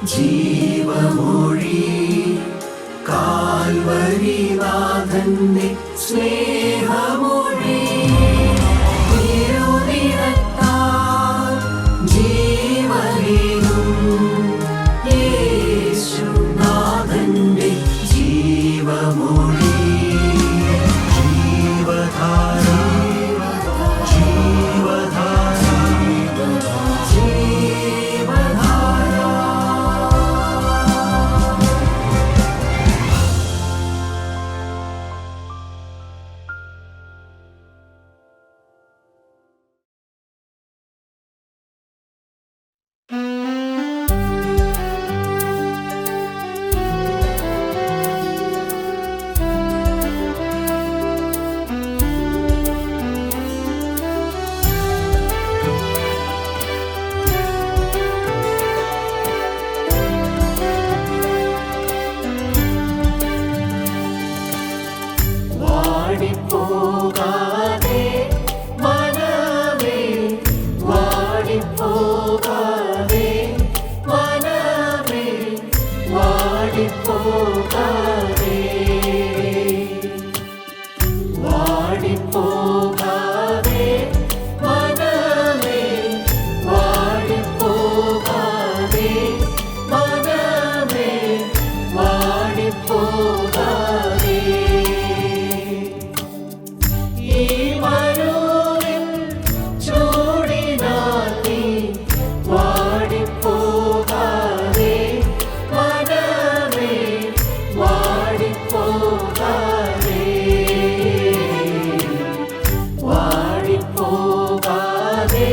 ജീവമൊഴി കാൽവരിനാഥന്റെ സ്നേഹമൊഴി തിരുനിറത്താൽ ജീവനേകും യേശുനാഥന്റെ ജീവമൊഴി ജീവധാര ജീവധാര ജീവധാര. വാടിപ്പോകാതെ മനമേ വാടിപ്പോകാതെ മനമേ വാടിപ്പോകാതെ വാടിപ്പോകാതെ മനമേ വാടിപ്പോകാതെ മനമേ വാടിപ്പോകാതെ ഈ മരുവിൻ ചൂടിനാൽ നീ വാടിപ്പോകാതെ മനമേ വാടിപ്പോകാതെ വാടിപ്പോകാതെ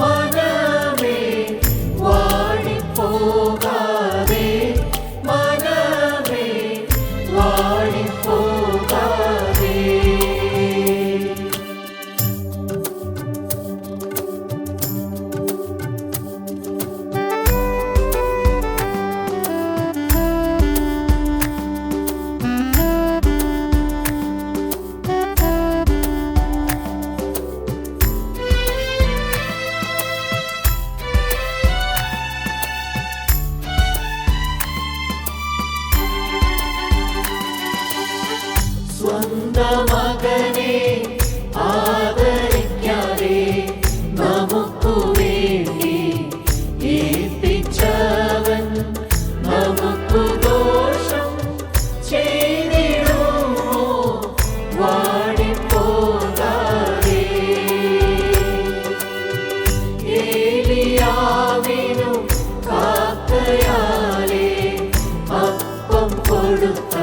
മനമേ വാടിപ്പോകാതെ മനമേ വാടിപ്പോകാതെ. സ്വന്തം മകനെ ആദരിക്കാതെ നമുക്കു വേണ്ടി ഏൽപ്പിച്ചവൻ നമുക്കു ദോഷം ചെയ്തിടുമോ വാടിപ്പോകാതെ ഏലിയാവിനു കാക്കയാലെ അപ്പം കൊടുത്ത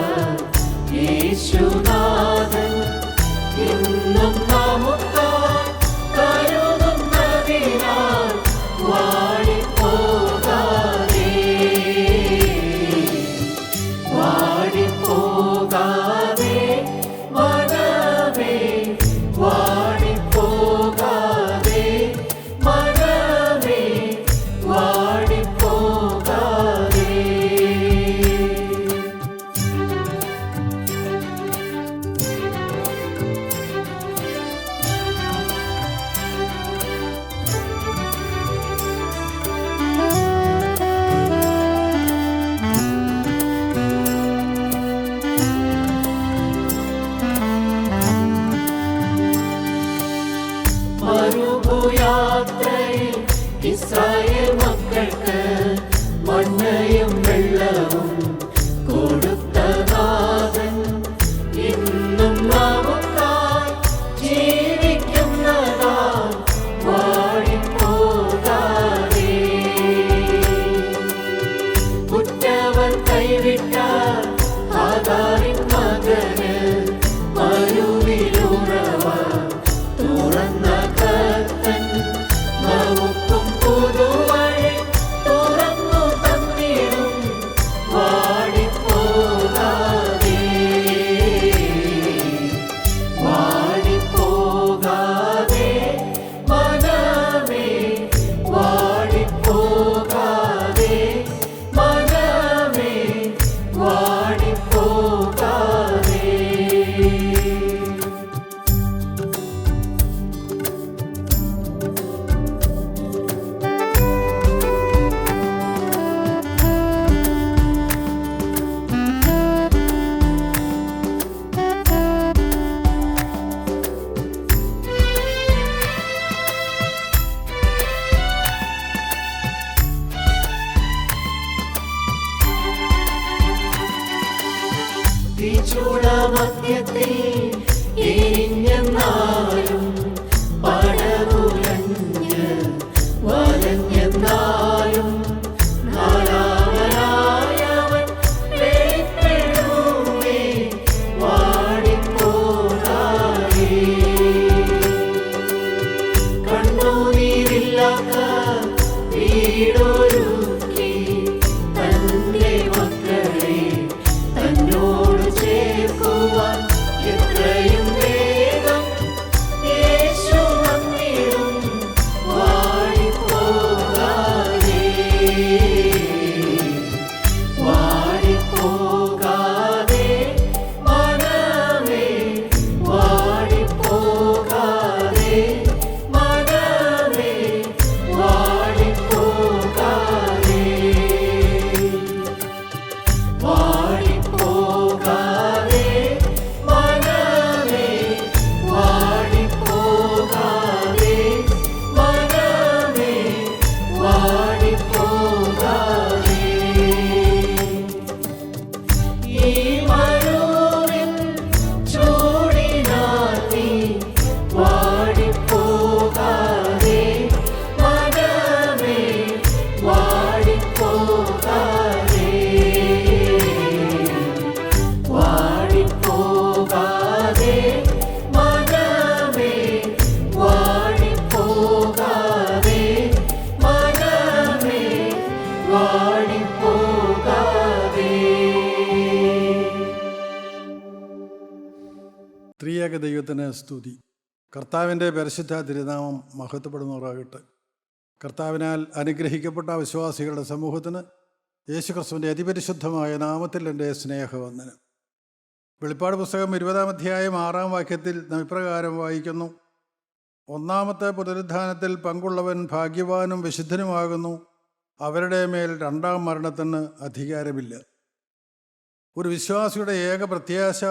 യേശുനാഥൻ ഇന്നും നമുക്കായി കരുതുന്നതിനാൽ വാടിപ്പോകാതെ വാടിപ്പോകാതെ മനമേ വാടിപ്പോകാതെ മനമേ വാടിപ്പോകാതെ. ചൂളമധ്യത്തിൽ എരിഞ്ഞെന്നാലും പടകുലഞ്ഞ് വലഞ്ഞെന്നാലും നാലാമനായവൻ വെളിപ്പെടുമേ വാടിപ്പോകാതെ. കണ്ണുനീരില്ലാത്ത വീടൊരുക്കി തന്റെ മക്കളെ തന്നോട് ചേർക്കുവാൻ എത്രയും വേഗം യേശു വന്നിടും വാടിപ്പോകാതെ. വാടിപ്പോകാതെ മനമേ വാടിപ്പോകാതെ മനമേ വാടിപ്പോകാതെ. വാടിപ്പോകാതെ മനമേ വാടിപ്പോകാതെ മനമേ വാടിപ്പോകാതെ. ഈ മരുവിൻ ചൂടിനാൽ നീ വാടിപ്പോകാതെ മനമേ വാടിപ്പോകാതെ. വാടിപ്പോകാതെ മനമേ വാടിപ്പോകാതെ മനമേ വാടിപ്പോകാതെ. ത്രിയേക ദൈവത്തിന് സ്തുതി. കർത്താവിൻ്റെ പരിശുദ്ധ തിരുനാമം മഹത്വപ്പെടുമാറാകട്ടെ. കർത്താവിനാൽ അനുഗ്രഹിക്കപ്പെട്ട വിശ്വാസികളുടെ സമൂഹത്തിന് യേശുക്രിസ്തുവിൻ്റെ അതിപരിശുദ്ധമായ നാമത്തിൽ എൻ്റെ സ്നേഹവന്ദനം. വെളിപ്പാട് പുസ്തകം 20-ാം അധ്യായം 6-ാം വാക്യത്തിൽ നാം ഇപ്രകാരം വായിക്കുന്നു: ഒന്നാമത്തെ പുനരുത്ഥാനത്തിൽ പങ്കുള്ളവൻ ഭാഗ്യവാനും വിശുദ്ധനുമാകുന്നു, അവരുടെ മേൽ രണ്ടാം മരണത്തിന് അധികാരമില്ല. ഒരു വിശ്വാസിയുടെ ഏക പ്രത്യാശ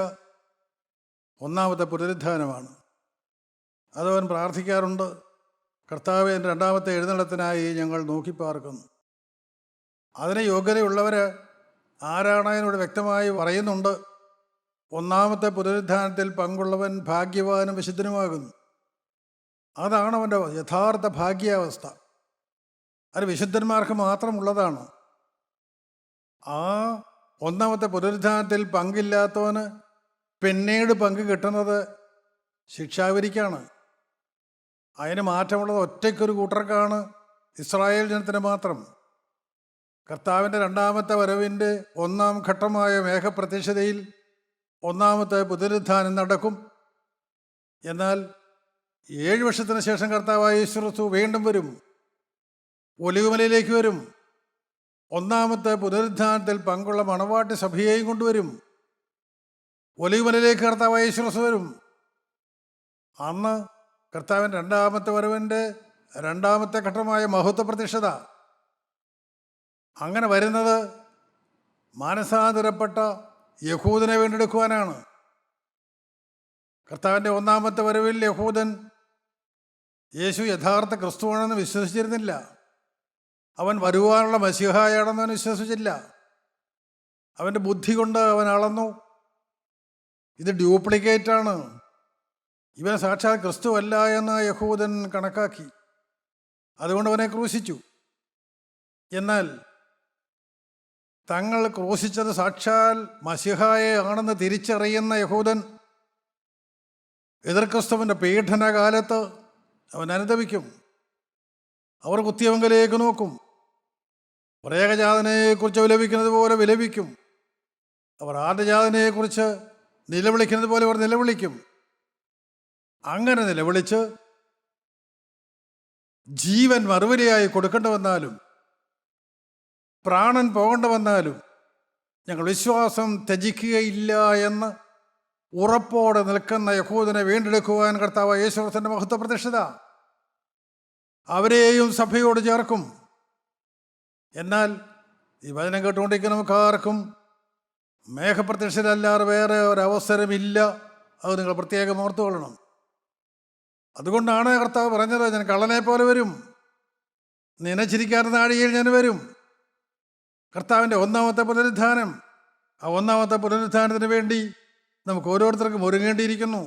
ഒന്നാമത്തെ പുനരുത്ഥാനമാണ്. അതവൻ പ്രാർത്ഥിക്കാറുണ്ട്. കർത്താവേ, എൻ്റെ രണ്ടാമത്തെ എഴുന്നള്ളത്തിനായി ഞങ്ങൾ നോക്കിപ്പാർക്കുന്നു. അതിന് യോഗ്യതയുള്ളവർ ആരാണ് എന്നോട് വ്യക്തമായി പറയുന്നുണ്ട്. ഒന്നാമത്തെ പുനരുത്ഥാനത്തിൽ പങ്കുള്ളവൻ ഭാഗ്യവാനും വിശുദ്ധനുമാകുന്നു. അതാണ് അവൻ്റെ യഥാർത്ഥ ഭാഗ്യാവസ്ഥ. അത് വിശുദ്ധന്മാർക്ക് മാത്രമുള്ളതാണ്. ആ ഒന്നാമത്തെ പുനരുത്ഥാനത്തിൽ പങ്കില്ലാത്തവന് പിന്നീട് പങ്ക് കിട്ടുന്നത് ശിക്ഷാവിധിക്കാണ്. അതിന് മാറ്റമുള്ളത് ഒറ്റയ്ക്കൊരു കൂട്ടർക്കാണ്, ഇസ്രായേൽ ജനത്തിന് മാത്രം. കർത്താവിൻ്റെ രണ്ടാമത്തെ വരവിൻ്റെ ഒന്നാം ഘട്ടമായ മേഘപ്രത്യക്ഷതയിൽ ഒന്നാമത്തെ പുനരുത്ഥാനം നടക്കും. എന്നാൽ 7 വർഷത്തിന് ശേഷം കർത്താവായ യേശുക്രിസ്തു വീണ്ടും വരും, ഒലിവുമലയിലേക്ക് വരും. ഒന്നാമത്തെ പുനരുത്ഥാനത്തിൽ പങ്കുള്ള മണവാട്ടി സഭയെയും കൊണ്ടുവരും. ഒലിവുമലയിലേക്ക് കർത്താവായ യേശുക്രിസ്തു വരും. അന്ന് കർത്താവിൻ്റെ രണ്ടാമത്തെ വരവിൻ്റെ രണ്ടാമത്തെ ഘട്ടമായ മഹത്വ പ്രത്യക്ഷത. അങ്ങനെ വരുന്നത് മാനസാന്തരപ്പെട്ട യഹൂദനെ വീണ്ടെടുക്കുവാനാണ്. കർത്താവിൻ്റെ ഒന്നാമത്തെ വരവിൽ യഹൂദൻ യേശു യഥാർത്ഥ ക്രിസ്തുവാണെന്ന് വിശ്വസിച്ചിരുന്നില്ല. അവൻ വരുവാനുള്ള മശിഹായാണെന്ന് അവൻ വിശ്വസിച്ചില്ല. അവൻ്റെ ബുദ്ധി കൊണ്ട് അവൻ അളന്നു, ഇത് ഡ്യൂപ്ലിക്കേറ്റാണ്, ഇവൻ സാക്ഷാൽ ക്രിസ്തു അല്ല എന്ന് യഹൂദൻ കണക്കാക്കി. അതുകൊണ്ട് അവനെ ക്രൂശിച്ചു. എന്നാൽ തങ്ങൾ ക്രൂശിച്ചത് സാക്ഷാൽ മശിഹായെ ആണെന്ന് തിരിച്ചറിയുന്ന യഹൂദൻ എതിർ ക്രിസ്തുവിൻ്റെ പീഡനകാലത്ത് അവൻ അനുതപിക്കും. അവർ കുത്തിയവങ്കലേക്ക് നോക്കും. പ്രേകജാതനെക്കുറിച്ച് വിലപിക്കുന്നത് പോലെ വിലപിക്കും. അവർ ആദ്യജാതനെക്കുറിച്ച് നിലവിളിക്കുന്നത് പോലെ അവർ നിലവിളിക്കും. അങ്ങനെ നിലവിളിച്ച് ജീവൻ മറുപടിയായി കൊടുക്കേണ്ടി വന്നാലും പ്രാണൻ പോകേണ്ടി വന്നാലും ഞങ്ങൾ വിശ്വാസം ത്യജിക്കുകയില്ല എന്ന് ഉറപ്പോടെ നിൽക്കുന്ന യഹൂദനെ വീണ്ടെടുക്കുവാൻ കർത്താവ് യേശുക്രിസ്തുവിന്റെ മഹത്വ പ്രത്യക്ഷത അവരെയും സഭയോട് ചേർക്കും. എന്നാൽ ഈ വചനം കേട്ടുകൊണ്ടിരിക്കുന്ന നമുക്കാർക്കും മേഘപ്രത്യക്ഷതല്ലാതെ വേറെ ഒരവസരമില്ല. അത് നിങ്ങൾ പ്രത്യേകം ഓർത്തുകൊള്ളണം. അതുകൊണ്ടാണ് കർത്താവ് പറഞ്ഞത്, ഞാൻ കള്ളനെ പോലെ വരും, നനച്ചിരിക്കാത്ത നാഴികയിൽ ഞാൻ വരും. കർത്താവിൻ്റെ ഒന്നാമത്തെ പുനരുത്ഥാനം, ആ ഒന്നാമത്തെ പുനരുത്ഥാനത്തിന് വേണ്ടി നമുക്ക് ഓരോരുത്തർക്കും ഒരുങ്ങേണ്ടിയിരിക്കുന്നു.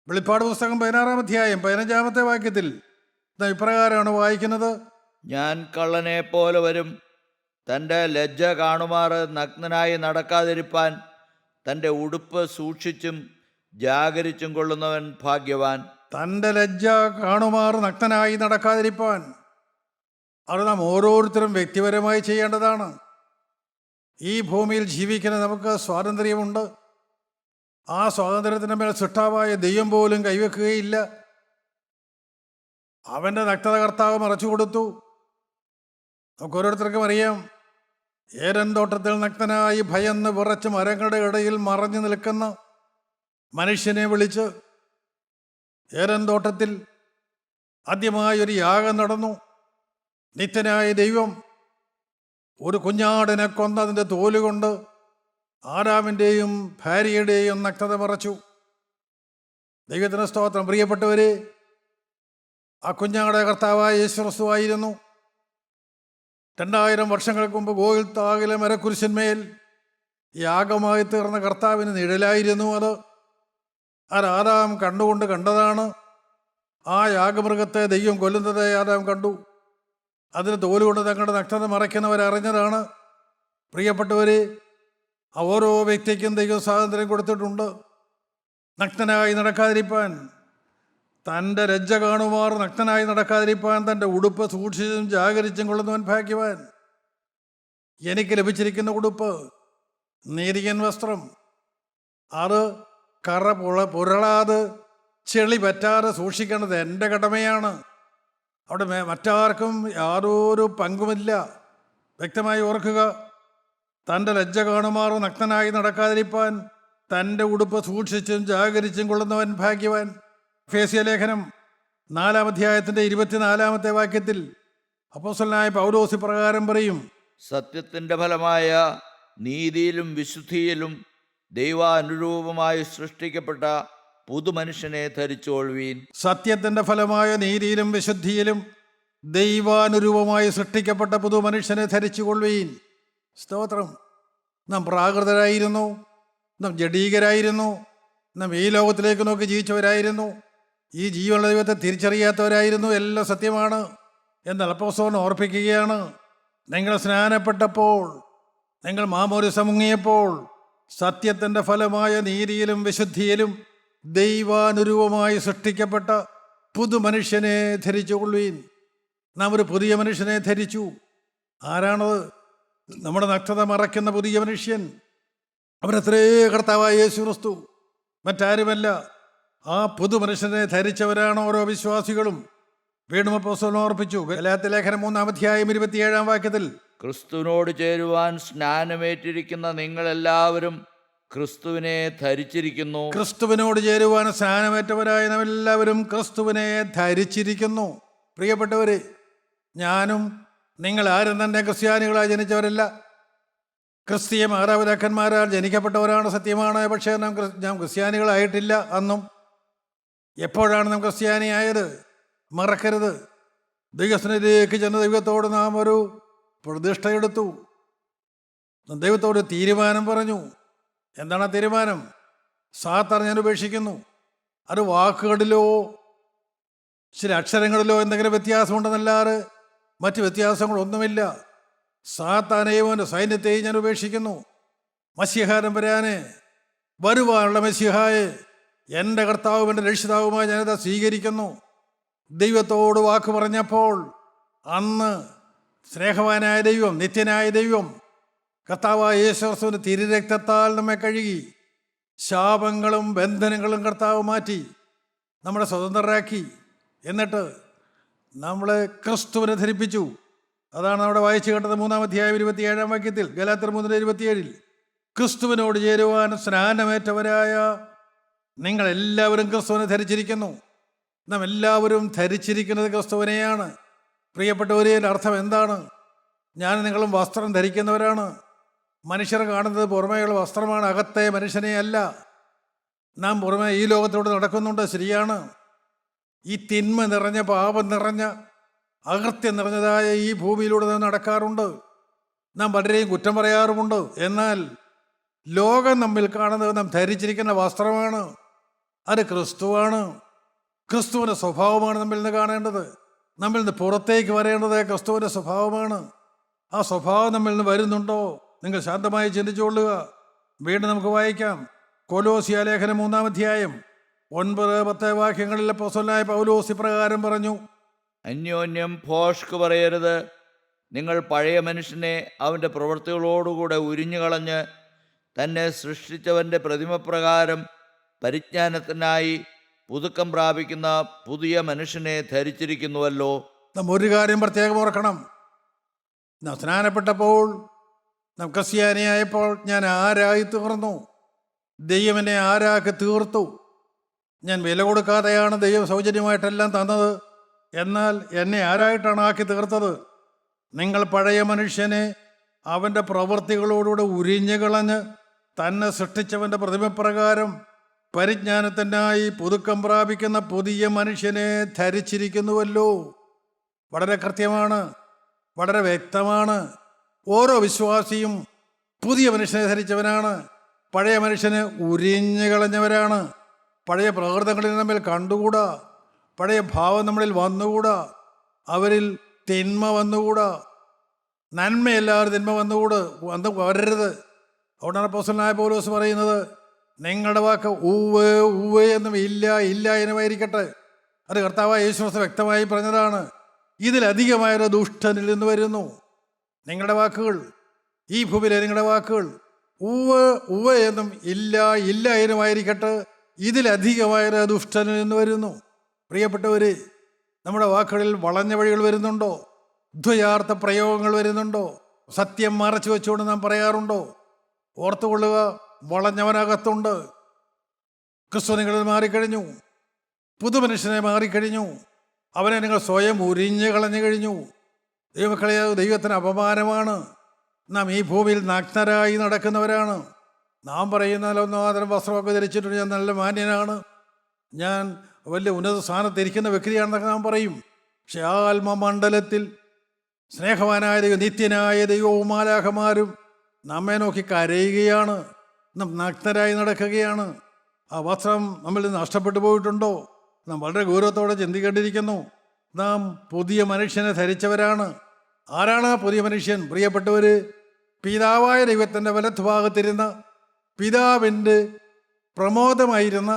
വെളിപ്പാട് പുസ്തകം 16-ാം അധ്യായം 15-ാമത്തെ വാക്യത്തിൽ നാം ഇപ്രകാരമാണ് വായിക്കുന്നത്: ഞാൻ കള്ളനെ പോലെ വരും. തൻ്റെ ലജ്ജ കാണുമാറ് നഗ്നനായി നടക്കാതിരിപ്പാൻ തൻ്റെ ഉടുപ്പ് സൂക്ഷിച്ചും ജാഗരിച്ചും കൊള്ളുന്നവൻ ഭാഗ്യവാൻ. തൻ്റെ ലജ്ജ കാണുമാറ് നഗ്നനായി നടക്കാതിരിപ്പാൻ. അത് നാം ഓരോരുത്തരും വ്യക്തിപരമായി ചെയ്യേണ്ടതാണ്. ഈ ഭൂമിയിൽ ജീവിക്കുന്ന നമുക്ക് സ്വാതന്ത്ര്യമുണ്ട്. ആ സ്വാതന്ത്ര്യത്തിൻ്റെ മേൽ സൃഷ്ടാവായ ദൈവം പോലും കൈവെക്കുകയില്ല. അവൻ്റെ നഗ്നത കർത്താവ് മറച്ചു കൊടുത്തു. നമുക്ക് ഓരോരുത്തർക്കും അറിയാം, ഏദൻ തോട്ടത്തിൽ നഗ്നനായി ഭയന്ന് വിറച്ച് മരങ്ങളുടെ ഇടയിൽ മറഞ്ഞു നിൽക്കുന്ന മനുഷ്യനെ വിളിച്ച് ഏദൻ തോട്ടത്തിൽ ആദ്യമായൊരു യാഗം നടന്നു. നിത്യനായ ദൈവം ഒരു കുഞ്ഞാടിനെ കൊന്നതിൻ്റെ തോലുകൊണ്ട് ആദാമിൻ്റെയും ഭാര്യയുടെയും നഗ്നത മറച്ചു. ദൈവത്തിന് സ്തോത്രം. പ്രിയപ്പെട്ടവരെ, ആ കുഞ്ഞാടെ കർത്താവായ യേശുക്രിസ്തുവായിരുന്നു. 2000 വർഷങ്ങൾക്ക് മുമ്പ് ഗോകുൽത്തായിലെ മരക്കുരിശന്മേൽ യാഗമായി തീർന്ന കർത്താവിന് നിഴലായിരുന്നു അത്. ആദാം കണ്ടുകൊണ്ട് കണ്ടതാണ്. ആ യാഗമൃഗത്തെ ദൈവം കൊല്ലുന്നത് ആദാം കണ്ടു. അതിന് തോലുകൊണ്ട് തങ്ങളുടെ നഗ്നത മറയ്ക്കുന്നവരറിഞ്ഞതാണ്. പ്രിയപ്പെട്ടവരെ, ആ ഓരോ വ്യക്തിക്കും ദൈവം സ്വാതന്ത്ര്യം കൊടുത്തിട്ടുണ്ട്. നഗ്നനായി നടക്കാതിരിപ്പാൻ, തൻ്റെ ലജ്ജ കാണുമാർ നഗ്നനായി നടക്കാതിരിപ്പാൻ തൻ്റെ ഉടുപ്പ് സൂക്ഷിച്ചും ജാഗരിച്ചും കൊള്ളുന്നവൻ ഭാഗ്യവാൻ. എനിക്ക് ലഭിച്ചിരിക്കുന്ന ഉടുപ്പ് നീതിയൻ വസ്ത്രം. അത് കറ പുരളാതെ ചെളി പറ്റാതെ സൂക്ഷിക്കേണ്ടത് എൻ്റെ കടമയാണ്. അവിടെ മറ്റാർക്കും യാതൊരു പങ്കുമില്ല. വ്യക്തമായി ഓർക്കുക, തൻ്റെ ലജ്ജ കാണുമാർ നഗ്നനായി നടക്കാതിരിപ്പാൻ തൻ്റെ ഉടുപ്പ് സൂക്ഷിച്ചും ജാഗരിച്ചും കൊള്ളുന്നവൻ ഭാഗ്യവാൻ. എഫേസ്യ ലേഖനം 4-ാം അധ്യായത്തിൻ്റെ 24-ാമത്തെ വാക്യത്തിൽ അപ്പോസ്തലനായ പൗലോസ് പ്രകാരം പറയും: സത്യത്തിൻ്റെ ഫലമായ നീതിയിലും വിശുദ്ധിയിലും ദൈവാനുരൂപമായി സൃഷ്ടിക്കപ്പെട്ട പുതുമനുഷ്യനെ ധരിച്ചുകൊള്ളുവീൻ. സത്യത്തിൻ്റെ ഫലമായ നീതിയിലും വിശുദ്ധിയിലും ദൈവാനുരൂപമായി സൃഷ്ടിക്കപ്പെട്ട പുതുമനുഷ്യനെ ധരിച്ചുകൊള്ളുവീൻ. സ്തോത്രം. നാം പ്രാകൃതരായിരുന്നു, നാം ജഡീകരായിരുന്നു, നാം ഈ ലോകത്തിലേക്ക് നോക്കി ജീവിച്ചവരായിരുന്നു, ഈ ജീവനുള്ള ദൈവത്തെ തിരിച്ചറിയാത്തവരായിരുന്നു. എല്ലാം സത്യമാണ്. എന്നാൽ അപ്പോസ്തലൻ ഓർപ്പിക്കുകയാണ്, നിങ്ങൾ സ്നാനപ്പെട്ടപ്പോൾ, നിങ്ങൾ മാമോദിസ മുങ്ങിയപ്പോൾ സത്യത്തിൻ്റെ ഫലമായ നീതിയിലും വിശുദ്ധിയിലും ദൈവാനുരൂപമായി സൃഷ്ടിക്കപ്പെട്ട പുതുമനുഷ്യനെ ധരിച്ചുകൊള്ളുവീൻ. നാം ഒരു പുതിയ മനുഷ്യനെ ധരിച്ചു. ആരാണത്? നമ്മുടെ നഗ്നത മറയ്ക്കുന്ന പുതിയ മനുഷ്യൻ. അവരത്രേ കർത്താവായ യേശുക്രിസ്തു, മറ്റാരുമല്ല. ആ പുതുമനുഷ്യനെ ധരിച്ചവരാണ് ഓരോ വിശ്വാസികളും. വീണ്ടും അപ്പോസ്തലൻ ഓർപ്പിച്ചു, ഗലാത്യ ലേഖനം 3-ാം അധ്യായം 27-ാം വാക്യത്തിൽ: ക്രിസ്തുവിനോട് ചേരുവാൻ സ്നാനമേറ്റിരിക്കുന്ന നിങ്ങളെല്ലാവരും ക്രിസ്തുവിനെ ധരിച്ചിരിക്കുന്നു. ക്രിസ്തുവിനോട് ചേരുവാൻ സ്നാനമേറ്റവരായ നാം എല്ലാവരും ക്രിസ്തുവിനെ ധരിച്ചിരിക്കുന്നു. പ്രിയപ്പെട്ടവരെ, ഞാനും നിങ്ങൾ ആരും തന്നെ ക്രിസ്ത്യാനികളായി ജനിച്ചവരല്ല. ക്രിസ്തീയ മാതാപിതാക്കന്മാരാൽ ജനിക്കപ്പെട്ടവരാണ്, സത്യമാണ്. പക്ഷേ നാം ക്രിസ്ത്യാനികളായിട്ടില്ല അന്നും. എപ്പോഴാണ് നാം ക്രിസ്ത്യാനിയായത്? മറക്കരുത്. ദൈവസന്നിധിയിലേക്ക് ചെന്ന ദൈവത്തോട് നാം ഒരു പ്രതിഷ്ഠയെടുത്തു. ദൈവത്തോട് തീരുമാനം പറഞ്ഞു. എന്താണ് ആ തീരുമാനം? സാത്താൻ ഞാൻ ഉപേക്ഷിക്കുന്നു. അത് വാക്കുകളിലോ ചില അക്ഷരങ്ങളിലോ എന്തെങ്കിലും വ്യത്യാസമുണ്ടെന്നല്ലാതെ മറ്റ് വ്യത്യാസങ്ങളൊന്നുമില്ല. സാത്താനെയും അവൻ്റെ സൈന്യത്തെയും ഞാൻ ഉപേക്ഷിക്കുന്നു. മസ്യഹാരം വരാന് വരുവാനുള്ള മസ്യഹായെ എൻ്റെ കർത്താവും എൻ്റെ രക്ഷിതാവുമായി ഞാനത് സ്വീകരിക്കുന്നു. ദൈവത്തോട് വാക്ക് പറഞ്ഞപ്പോൾ അന്ന് സ്നേഹവാനായ ദൈവം, നിത്യനായ ദൈവം, കർത്താവായ യേശുക്രിസ്തുവിൻ്റെ തിരുരക്തത്താൽ നമ്മെ കഴുകി ശാപങ്ങളും ബന്ധനങ്ങളും കർത്താവ് മാറ്റി നമ്മളെ സ്വതന്ത്രരാക്കി. എന്നിട്ട് നമ്മളെ ക്രിസ്തുവിനെ ധരിപ്പിച്ചു. അതാണ് അവിടെ വായിച്ചു കേട്ടത് 3-ാം അധ്യായം 27-ാം വാക്യത്തിൽ, ഗലാത്യർ 3:27. ക്രിസ്തുവിനോട് ചേരുവാൻ സ്നാനമേറ്റവരായ നിങ്ങളെല്ലാവരും ക്രിസ്തുവിനെ ധരിച്ചിരിക്കുന്നു. നാം എല്ലാവരും ധരിച്ചിരിക്കുന്നത് ക്രിസ്തുവിനെയാണ്. പ്രിയപ്പെട്ടവരെ, അർത്ഥം എന്താണ്? ഞാൻ നിങ്ങളും വസ്ത്രം ധരിക്കുന്നവരാണ്. മനുഷ്യർ കാണുന്നത് പുറമേയുള്ള വസ്ത്രമാണ്, അകത്തെ മനുഷ്യനെ അല്ല. നാം പുറമെ ഈ ലോകത്തോട് നടക്കുന്നുണ്ട്, ശരിയാണ്. ഈ തിന്മ നിറഞ്ഞ, പാപം നിറഞ്ഞ, അകൃത്യം നിറഞ്ഞതായ ഈ ഭൂമിയിലൂടെ നാം നടക്കാറുണ്ട്. നാം പലരെയും കുറ്റം പറയാറുമുണ്ട്. എന്നാൽ ലോകം നമ്മിൽ കാണുന്നത് നാം ധരിച്ചിരിക്കുന്ന വസ്ത്രമാണ്. അത് ക്രിസ്തുവാണ്. ക്രിസ്തുവിൻ്റെ സ്വഭാവമാണ് നമ്മിൽ നിന്ന് കാണേണ്ടത്. നമ്മിൽ നിന്ന് പുറത്തേക്ക് വരേണ്ടത് ക്രിസ്തുവിൻ്റെ സ്വഭാവമാണ്. ആ സ്വഭാവം നമ്മിൽ നിന്ന് വരുന്നുണ്ടോ? നിങ്ങൾ ശാന്തമായി ചിന്തിച്ചുകൊള്ളുക. വീണ്ടും നമുക്ക് വായിക്കാം. കൊലോസ്യ ലേഖനം 3-ാം അധ്യായം 9-10 വാക്യങ്ങളിൽ അപ്പോസ്തലനായ പൗലോസ് ഇപ്രകാരം പറഞ്ഞു: അന്യോന്യം ഭോഷ്ക് പറയരുത്. നിങ്ങൾ പഴയ മനുഷ്യനെ അവൻ്റെ പ്രവൃത്തികളോടുകൂടെ ഉരിഞ്ഞുകളഞ്ഞ് തന്നെ സൃഷ്ടിച്ചവൻ്റെ പ്രതിമപ്രകാരം പരിജ്ഞാനത്തിനായി പുതുക്കം പ്രാപിക്കുന്ന പുതിയ മനുഷ്യനെ ധരിച്ചിരിക്കുന്നുവല്ലോ. നാം ഒരു കാര്യം പ്രത്യേകം ഓർക്കണം. നാം സ്നാനപ്പെട്ടപ്പോൾ, നാം ക്രിസ്ത്യാനിയായപ്പോൾ ഞാൻ ആരായി തീർന്നു? ദൈവം എന്നെ ആരാക്കി തീർത്തു. ഞാൻ വില കൊടുക്കാതെയാണ് ദൈവം സൗജന്യമായിട്ടെല്ലാം തന്നത്. എന്നാൽ എന്നെ ആരായിട്ടാണ് ആക്കി തീർത്തത്? നിങ്ങൾ പഴയ മനുഷ്യനെ അവൻ്റെ പ്രവൃത്തികളോടുകൂടെ ഉരിഞ്ഞു കളഞ്ഞ് തന്നെ സൃഷ്ടിച്ചവൻ്റെ പ്രതിമപ്രകാരം പരിജ്ഞാനത്തിനായി പുതുക്കം പ്രാപിക്കുന്ന പുതിയ മനുഷ്യനെ ധരിച്ചിരിക്കുന്നുവല്ലോ. വളരെ കൃത്യമാണ്, വളരെ വ്യക്തമാണ്. ഓരോ വിശ്വാസിയും പുതിയ മനുഷ്യനെ ധരിച്ചവനാണ്. പഴയ മനുഷ്യനെ ഉരിഞ്ഞു കളഞ്ഞവരാണ്. പഴയ പ്രകൃതങ്ങളിൽ നമ്മിൽ കണ്ടുകൂടാ. പഴയ ഭാവം നമ്മളിൽ വന്നുകൂടാ. അവരിൽ തിന്മ വന്നുകൂടാ. നന്മയല്ലാതെ തിന്മ വന്നു വരരുത്. അതുകൊണ്ടാണ് അപ്പോസ്തലനായ പൗലോസ് പറയുന്നത്, നിങ്ങളുടെ വാക്ക് ഉവ്വ് ഉവ്വ് എന്നും ഇല്ല ഇല്ല എന്നുമായിരിക്കട്ടെ. അത് കർത്താവായ യേശുക്രിസ്തു വ്യക്തമായി പറഞ്ഞതാണ്. ഇതിലധികമായൊരു ദുഷ്ടനിൽ നിന്ന് വരുന്നു. നിങ്ങളുടെ വാക്കുകൾ, ഈ ഭൂമിയിലെ നിങ്ങളുടെ വാക്കുകൾ ഉവ്വ് ഉവ്വ് എന്നും ഇല്ല ഇല്ല എന്നുമായിരിക്കട്ടെ. ഇതിലധികമായൊരു ദുഷ്ടനിൽ നിന്ന് വരുന്നു. പ്രിയപ്പെട്ടവർ, നമ്മുടെ വാക്കുകളിൽ വളഞ്ഞ വഴികൾ വരുന്നുണ്ടോ? ദ്വയാർത്ഥ പ്രയോഗങ്ങൾ വരുന്നുണ്ടോ? സത്യം മറച്ചു വെച്ചുകൊണ്ട് നാം പറയാറുണ്ടോ? ഓർത്തുകൊള്ളുക, വളഞ്ഞവനകത്തുണ്ട്. ക്രിസ്തു നിങ്ങളിൽ മാറിക്കഴിഞ്ഞു. പുതുമനുഷ്യനെ മാറിക്കഴിഞ്ഞു. അവനെ നിങ്ങൾ സ്വയം ഉരിഞ്ഞു കളഞ്ഞു കഴിഞ്ഞു. ദൈവമക്കളെ, ദൈവത്തിന് അപമാനമാണ്. നാം ഈ ഭൂമിയിൽ നഗ്നരായി നടക്കുന്നവരാണ്. നാം പറയുന്നതിലൊന്നും ആദരം വസ്ത്രമൊക്കെ ധരിച്ചിട്ടുണ്ട്, ഞാൻ നല്ല മാന്യനാണ്, ഞാൻ വലിയ ഉന്നത സ്ഥാനത്തിരിക്കുന്ന വ്യക്തിയാണെന്നൊക്കെ നാം പറയും. പക്ഷെ ആത്മമണ്ഡലത്തിൽ സ്നേഹവാനായ ദൈവം, നിത്യനായ ദൈവവും മാലാഖമാരും നമ്മെ നോക്കി കരയുകയാണ്. നാം നഗ്നരായി നടക്കുകയാണ്. ആ വസ്ത്രം നമ്മളിൽ നിന്ന് നഷ്ടപ്പെട്ടു പോയിട്ടുണ്ടോ? നാം വളരെ ഗൗരവത്തോടെ ചിന്തിക്കേണ്ടിയിരിക്കുന്നു. നാം പുതിയ മനുഷ്യനെ ധരിച്ചവരാണ്. ആരാണ് ആ പുതിയ മനുഷ്യൻ? പ്രിയപ്പെട്ടവർ, പിതാവായ ദൈവത്തിൻ്റെ വലത്തുഭാഗത്തിരുന്ന, പിതാവിൻ്റെ പ്രമോദമായിരുന്ന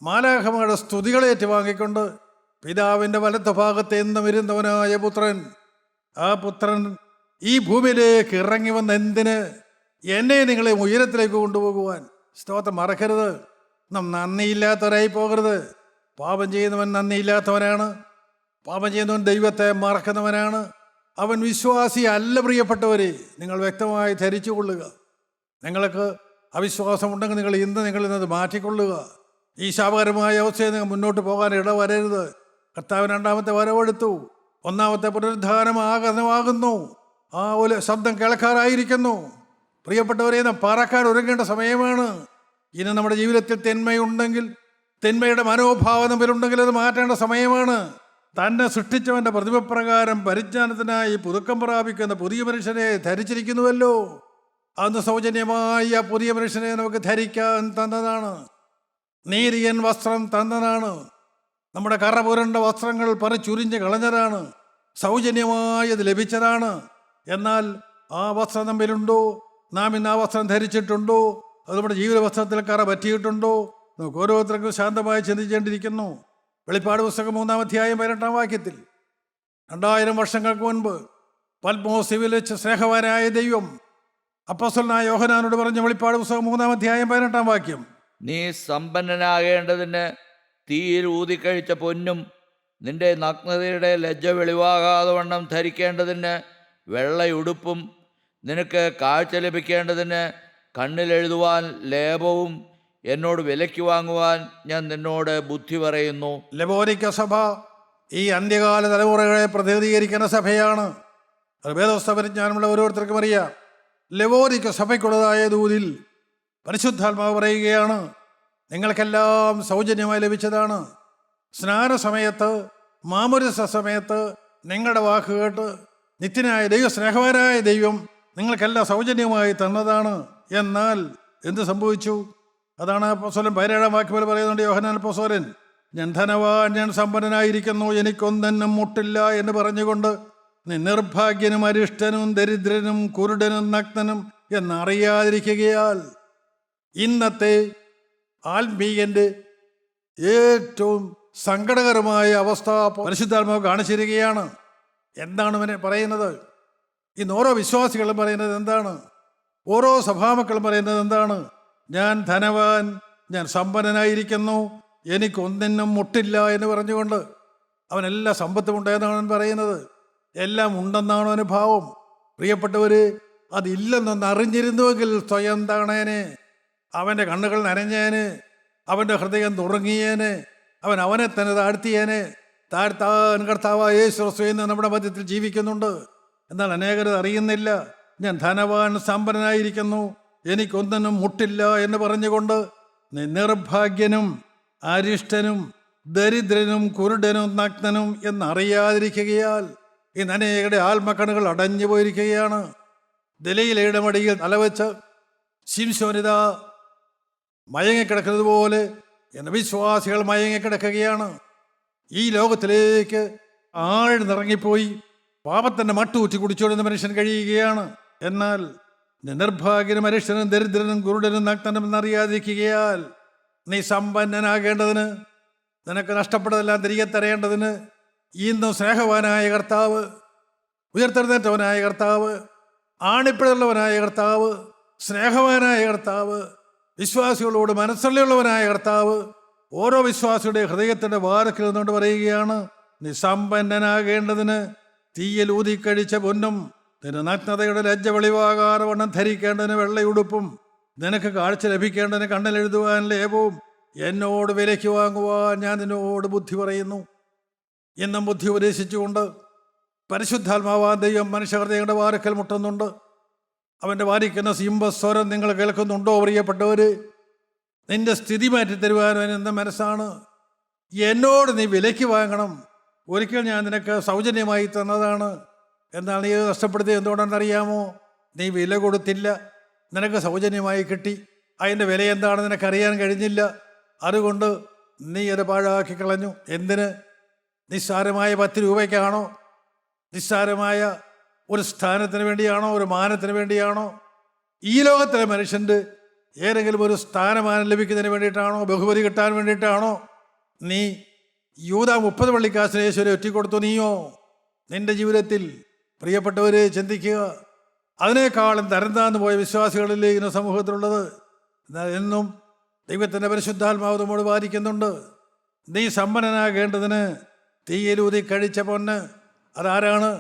മാലാഖമാരുടെ സ്തുതികളെ ഏറ്റുവാങ്ങിക്കൊണ്ട് പിതാവിൻ്റെ വലത്ത് ഭാഗത്ത് എന്നും ഇരുന്നവനായ പുത്രൻ, ആ പുത്രൻ ഈ ഭൂമിയിലേക്ക് ഇറങ്ങി വന്ന എന്തിന്? എന്നെ നിങ്ങളെ ഉയരത്തിലേക്ക് കൊണ്ടുപോകുവാൻ. സ്തോത്രം. മറക്കരുത്, നാം നന്ദിയില്ലാത്തവരായി പോകരുത്. പാപം ചെയ്യുന്നവൻ നന്ദിയില്ലാത്തവനാണ്. പാപം ചെയ്യുന്നവൻ ദൈവത്തെ മറക്കുന്നവനാണ്. അവൻ വിശ്വാസി അല്ല. പ്രിയപ്പെട്ടവരെ, നിങ്ങൾ വ്യക്തമായി ധരിച്ചു കൊള്ളുക. നിങ്ങൾക്ക് അവിശ്വാസമുണ്ടെങ്കിൽ നിങ്ങൾ നിങ്ങളിൽ നിന്ന് മാറ്റിക്കൊള്ളുക. ഈ ശാപകരമായ അവസ്ഥയിൽ നിങ്ങൾ മുന്നോട്ട് പോകാൻ ഇടവരരുത്. കർത്താവ് രണ്ടാമത്തെ വരവെടുത്തു. ഒന്നാമത്തെ പുനരുദ്ധാനം ആകുന്നു. ആ ഒരു ശബ്ദം കേൾക്കാറായിരിക്കുന്നു. പ്രിയപ്പെട്ടവരെ, നാം പറക്കാൻ ഒരുങ്ങേണ്ട സമയമാണ്. ഇനി നമ്മുടെ ജീവിതത്തിൽ തിന്മയുണ്ടെങ്കിൽ, തിന്മയുടെ മനോഭാവം നമ്മിലുണ്ടെങ്കിൽ അത് മാറ്റേണ്ട സമയമാണ്. തന്നെ സൃഷ്ടിച്ചവൻ്റെ പ്രതിമപ്രകാരം പരിജ്ഞാനത്തിനായി പുതുക്കം പ്രാപിക്കുന്ന പുതിയ മനുഷ്യനെ ധരിച്ചിരിക്കുന്നുവല്ലോ. അന്ന് സൗജന്യമായി ആ പുതിയ മനുഷ്യനെ നമുക്ക് ധരിക്കാൻ തന്നതാണ്. നീതിയൻ വസ്ത്രം തന്നതാണ്. നമ്മുടെ കറപുരണ്ട വസ്ത്രങ്ങൾ പറിച്ചുരിഞ്ഞ് കളഞ്ഞതാണ്. സൗജന്യമായി അത് ലഭിച്ചതാണ്. എന്നാൽ ആ വസ്ത്രം നമ്മിലുണ്ടോ? നാം ഇന്ന് ആ വസ്ത്രം ധരിച്ചിട്ടുണ്ടോ? അത് നമ്മുടെ ജീവിത വസ്ത്രത്തിൽ കറ പറ്റിയിട്ടുണ്ടോ? നമുക്ക് ഓരോരുത്തർക്കും ശാന്തമായി ചിന്തിക്കേണ്ടിയിരിക്കുന്നു. വെളിപ്പാട് പുസ്തകം 3-ാം അധ്യായം 18-ാം വാക്യത്തിൽ 2000 വർഷങ്ങൾക്ക് മുൻപ് പത്മോസിൽ വെച്ച് സ്നേഹവാനായ ദൈവം അപ്പോസ്തലനായ യോഹന്നാനോട് പറഞ്ഞ വെളിപ്പാട് പുസ്തകം 3-ാം അധ്യായം 18-ാം വാക്യം, നീ സമ്പന്നനാകേണ്ടതിന് തീയിൽ ഊതിക്കഴിച്ച പൊന്നും നിന്റെ നഗ്നതയുടെ ലജ്ജ വെളിവാകാതെ വണ്ണം ധരിക്കേണ്ടതിന് വെള്ളയുടുപ്പും നിനക്ക് കാഴ്ച ലഭിക്കേണ്ടതിന് കണ്ണിലെഴുതുവാൻ ലേപവും എന്നോട് വിലയ്ക്ക് വാങ്ങുവാൻ ഞാൻ നിന്നോട് ബുദ്ധി പറയുന്നു. ലവോദിക്ക സഭ ഈ അന്ത്യകാല തലമുറകളെ പ്രതിനിധീകരിക്കുന്ന സഭയാണ്. അത് വേദോസ്ത പരിജ്ഞാനമുള്ള ഓരോരുത്തർക്കും അറിയാം. ലവോദിക്ക സഭയ്ക്കുള്ളതായ ദൂതിൽ പരിശുദ്ധാത്മാവ് പറയുകയാണ്, നിങ്ങൾക്കെല്ലാം സൗജന്യമായി ലഭിച്ചതാണ്. സ്നാന സമയത്ത്, മാമോദിസ സമയത്ത് നിങ്ങളുടെ വാക്ക് കേട്ട് നിത്യനായ ദൈവം, സ്നേഹവാനായ ദൈവം നിങ്ങൾക്കെല്ലാം സൗജന്യമായി തന്നതാണ്. എന്നാൽ എന്ത് സംഭവിച്ചു? അതാണ് അപ്പോസ്തലൻ 17-ാം വാക്യം പോലെ പറയുന്നുണ്ട്. യോഹന്നാൻ അപ്പോസ്തലൻ, ഞാൻ ധനവാൻ, ഞാൻ സമ്പന്നനായിരിക്കുന്നു, എനിക്കൊന്നും മുട്ടില്ല എന്ന് പറഞ്ഞുകൊണ്ട് നീ നിർഭാഗ്യനും അരിഷ്ടനും ദരിദ്രനും കുരുടനും നഗ്നനും എന്നറിയാതിരിക്കുകയാൽ ഇന്നത്തെ ആത്മീയന്റെ ഏറ്റവും സങ്കടകരമായ അവസ്ഥ പരിശുദ്ധാത്മാവ് കാണിച്ചിരിക്കുകയാണ്. എന്താണ് ഇവനെ പറയുന്നത്? ഇന്ന് ഓരോ വിശ്വാസികളും പറയുന്നത് എന്താണ്? ഓരോ സഭാമക്കളും പറയുന്നത് എന്താണ്? ഞാൻ ധനവാൻ, ഞാൻ സമ്പന്നനായിരിക്കുന്നു, എനിക്കൊന്നിനും മുട്ടില്ല എന്ന് പറഞ്ഞുകൊണ്ട് അവനെല്ലാ സമ്പത്തും ഉണ്ടെന്നാണ് അവൻ പറയുന്നത്. എല്ലാം ഉണ്ടെന്നാണ് അവന് ഭാവം. പ്രിയപ്പെട്ടവർ, അതില്ലെന്നൊന്ന് അറിഞ്ഞിരുന്നുവെങ്കിൽ സ്വയം താണേനെ, അവൻ്റെ കണ്ണുകൾ നനഞ്ഞേന്, അവൻ്റെ ഹൃദയം നുറുങ്ങിയേന്, അവനെ തന്നെ താഴ്ത്തിയേനെ. താഴ്ത്താൻ കർത്താവായ യേശു ക്രിസ്തു ഇന്ന് നമ്മുടെ മധ്യത്തിൽ ജീവിക്കുന്നുണ്ട്. എന്നാൽ അനേകരത് അറിയുന്നില്ല. ഞാൻ ധനവാൻ, സമ്പന്നനായിരിക്കുന്നു, എനിക്കൊന്നിനും മുട്ടില്ല എന്ന് പറഞ്ഞുകൊണ്ട് നിർഭാഗ്യനും അരിഷ്ടനും ദരിദ്രനും കുരുടനും നഗ്നനും എന്നറിയാതിരിക്കുകയാൽ ഇന്ന് അനേകരുടെ ആത്മക്കണ്ണുകൾ അടഞ്ഞു പോയിരിക്കുകയാണ്. ദലീലയുടെ മടിയിൽ തലവെച്ച് ശിംശോനിത മയങ്ങിക്കിടക്കുന്നത് പോലെ എന്ന വിശ്വാസികൾ മയങ്ങിക്കിടക്കുകയാണ്. ഈ ലോകത്തിലേക്ക് ആഴ്ന്നിറങ്ങിപ്പോയി പാപത്തിൻ്റെ മട്ടൂറ്റി കുടിച്ചോടുന്ന മനുഷ്യൻ കഴിയുകയാണ്. എന്നാൽ നിർഭാഗ്യനും അരിഷ്ടനും ദരിദ്രനും കുരുടനും നഗ്നനും എന്നറിയാതിരിക്കുകയാൽ നീ സമ്പന്നനാകേണ്ടതിന്, നിനക്ക് നഷ്ടപ്പെട്ടതെല്ലാം തിരികെ തരേണ്ടതിന് ഇന്നും സ്നേഹവാനായ കർത്താവ്, ഉയർത്തെഴുന്നേറ്റവനായ കർത്താവ്, ആണിപ്പിടുള്ളവനായ കർത്താവ്, സ്നേഹവാനായ കർത്താവ്, വിശ്വാസികളോട് മനസ്സുള്ളിയുള്ളവനായ കർത്താവ് ഓരോ വിശ്വാസിയുടെ ഹൃദയത്തിൻ്റെ വാരക്കിൽ നിന്നുകൊണ്ട് പറയുകയാണ്, നീ സമ്പന്നനാകേണ്ടതിന് തീയിൽ ഊതിക്കഴിച്ച പൊന്നും നിന്റെ നഗ്നതയുടെ ലജ്ജ വെളിവാകാതെ വണ്ണം ധരിക്കേണ്ടതിന് വെള്ളയുടുപ്പും നിനക്ക് കാഴ്ച ലഭിക്കേണ്ടതിന് കണ്ണിലെഴുതുവാൻ ലേപവും എന്നോട് വിലയ്ക്ക് വാങ്ങുവാൻ ഞാൻ നിന്നോട് ബുദ്ധി പറയുന്നു. എന്നും ബുദ്ധി ഉപദേശിച്ചുകൊണ്ട് പരിശുദ്ധാത്മാവാൻ ദൈവം മനുഷ്യഹൃദയങ്ങളുടെ വാരക്കൽ മുട്ടുന്നുണ്ട്. അവൻ്റെ വാരിക്കുന്ന സിംഹസ്വരം നിങ്ങൾ കേൾക്കുന്നുണ്ടോ പ്രിയപ്പെട്ടവർ? നിന്റെ സ്ഥിതി മാറ്റിത്തരുവാനും എന്ന മനസ്സാണ്. എന്നോട് നീ വിലയ്ക്ക് വാങ്ങണം. ഒരിക്കൽ ഞാൻ നിനക്ക് സൗജന്യമായി തന്നതാണ്. എന്നാൽ നീ നഷ്ടപ്പെടുത്തിയത് എന്തുകൊണ്ടെന്നറിയാമോ? നീ വില കൊടുത്തില്ല, നിനക്ക് സൗജന്യമായി കിട്ടി. അതിൻ്റെ വില എന്താണെന്ന് നിനക്കറിയാൻ കഴിഞ്ഞില്ല. അതുകൊണ്ട് നീ അത് പാഴാക്കി കളഞ്ഞു. എന്തിന്? നിസ്സാരമായ 10 രൂപയ്ക്കാണോ? നിസ്സാരമായ ഒരു സ്ഥാനത്തിന് വേണ്ടിയാണോ? ഒരു മാനത്തിന് വേണ്ടിയാണോ? ഈ ലോകത്തിലെ മനുഷ്യൻ്റെ ഏതെങ്കിലും ഒരു സ്ഥാനമാനം ലഭിക്കുന്നതിന് വേണ്ടിയിട്ടാണോ? ബഹുമതി കിട്ടാൻ വേണ്ടിയിട്ടാണോ നീ യൂദാ 30 വെള്ളിക്കാശിന് യേശുവിനെ ഒറ്റിക്കൊടുത്തു? നീയോ നിന്റെ ജീവിതത്തിൽ പ്രിയപ്പെട്ടവരെ ചിന്തിക്കുക. അതിനേക്കാളും തരംതാന്ന് പോയ വിശ്വാസികളിലെ ഇന്ന് സമൂഹത്തിലുള്ളത്. എന്നാൽ എന്നും ദൈവത്തിൻ്റെ പരിശുദ്ധാത്മാവ് നമ്മോട് വാദിക്കുന്നുണ്ട്. നീ സമ്പന്നനാകേണ്ടതിന് തീയിലൂതി കഴിച്ച പൊന്ന്. അതാരാണ്?